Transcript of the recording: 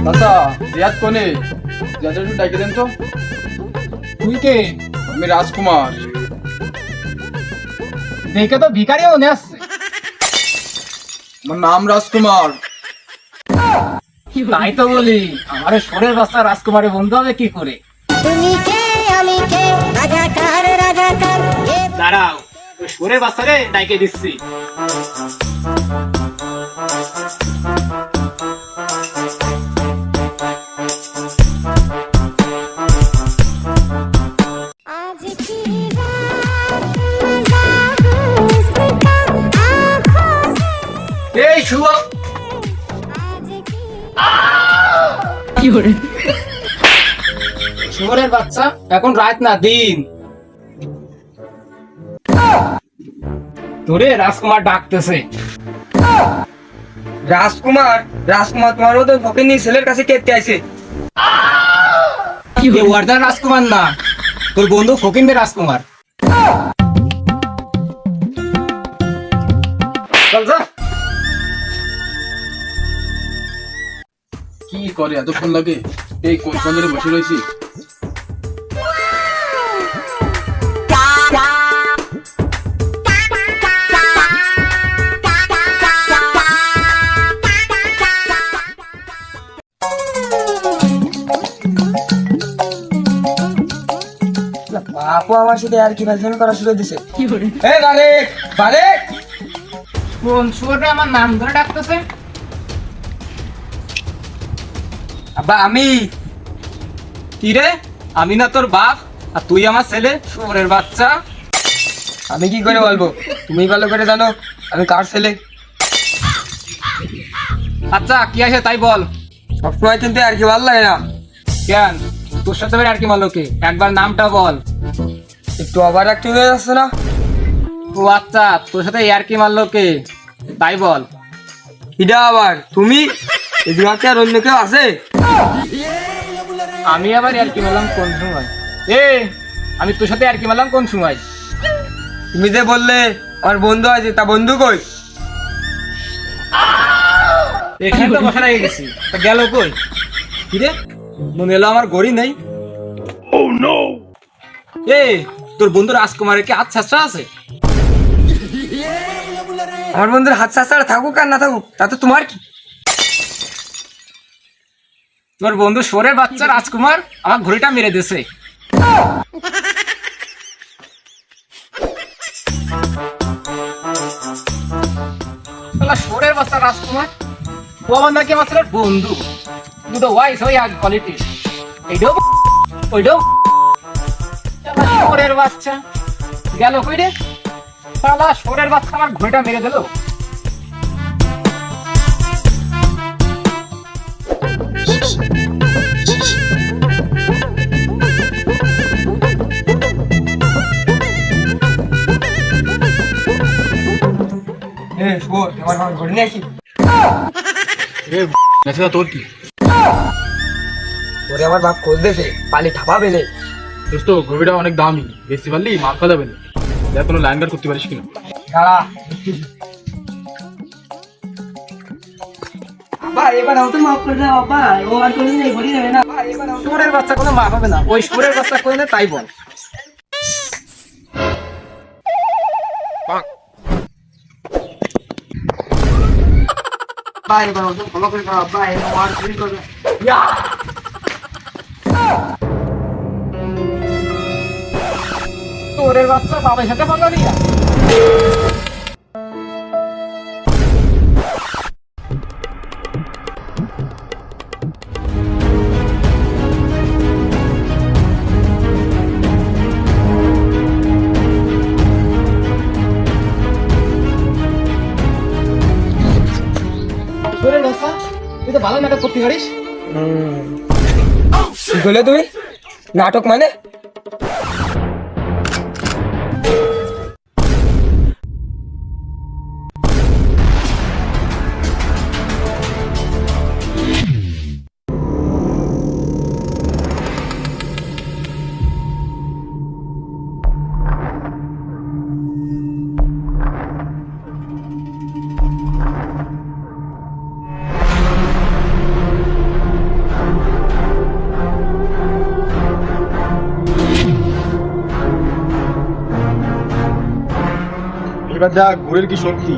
আচ্ছা জিয়াদ কোনে? জিয়াদ একটু ডাকে দেন তো। তুই কে? আমি রাজকুমার। দেখে তো ভিখারি মনে আসছে। আমার নাম রাজকুমার। তাই তো বলি, আমার সোরের বাচ্চা রাজকুমারের বন্ধু হবে কি করে? তুমি কে আমি কে রাজাকার রাজাকার দাঁড়াও, ওই সোরের বাচ্চারে ডাইকে দিচ্ছি। आज की रात मजा हुस्न का आँखों से এই শুভ, आज की শুভরের বাচ্চা, এখন রাত না দিন। তোরে রাজকুমার ডাকতেছে। রাজকুমার রাজকুমার তোমার মতো ফকিন্নি ছেলের কাছে কেটে আইছে। এ ওয়ার্দার রাজকুমার না, তোর বন্ধু ফকিন্দের রাজকুমার। চল যা। কি করে এতক্ষণ লাগে? এই কোন ধরে বসে রয়েছি। বাপু আমার সাথে আর কি ফাজলামি করা শুরু দিছে। এই বারেক বারেক, কোন শুয়োরটা আমার নাম ধরে ডাকতেছে? আব্বা আমি। কি রে, আমি না তোর বাপ আর তুই আমার ছেলে শুয়োরের বাচ্চা? আমি কি করে বলবো? তুমি ভালো করে জানো আমি কার ছেলে। আচ্ছা কি আছে তাই বল। সবসময় কিন্তু আর কি ভালো লাগে না। কেন, তোর সাথে আর কি মালো কে? একবার নামটা বল। একটু আবার একটু হয়ে যাচ্ছে না? ও আচ্ছা, তোর সাথে আর কি মারলো কে তাই বল। কিডা আবার তুমি? এই দিমাগে আর অন্য কেউ আছে? আমি আবার আর কি মারলাম কোন সময়? এ, আমি তোর সাথে আর কি মারলাম কোন সময়? তুমি যে বললে আমার বন্ধু আছে, তা বন্ধু কই? এখানে তো বসা রেখে গেছি, তা গেল কই? কি রে, মনে এলো আমার গড়ি নেই। এ, তোর বন্ধু রাজকুমারের কি আচ্ছা আচ্ছা আছে? আমার বন্ধুর হাত ছাড়া থাকুক আর না থাকুক তাতে তোমার কি? তোর বন্ধু সোরের বাচ্চা রাজকুমার আমার ঘড়িটা মেরে দিছে। সোরের বাচ্চা রাজকুমার, ও আমার নাকি আমার ছেলের বন্ধু। দুটো ওয়াইস হয়ে আগ কোয়ালিটি, এইটাও ওইটাও। সোরের বাচ্চা গেল কই রে? শালা সোরের বাচ্চা আমার ঘড়িটা মেরে দিল। এ শুয়োর, আমার ঘড়ি নিয়ে আসি। মেসেজটা তোর কি? ওরে আমার বাপ খোঁজ দেছে, পালি ঠাপা বেলে। দোস্ত গভীরটা অনেক দামি, বেশি পারলি মাল খাওয়া যাবে না। দেখ কোনো লাইন গার্ড করতে পারিস কিনা। দাঁড়া। আব্বা এবার আমাকে মাফ করে দাও আব্বা, ও আর কোনোদিন এই ঘড়ি নেবে না। আব্বা এবার আমাকে সোরের বাচ্চা কোনো মা হবে না, ওই সোরের বাচ্চা করে নে তাই বল। আব্বা এবার আমাকে ক্ষমা করে দাও আব্বা, এবার ও আর ঘড়ি করবে। সোরের বাচ্চা বাবার সাথে পাঙ্গা নিয়া। সোরের বাচ্চা, তুই তো ভালো নাটক করতে পারিস। কি করলে তুমি? নাটক মানে? এবার দেখ ঘুরের কি শক্তি।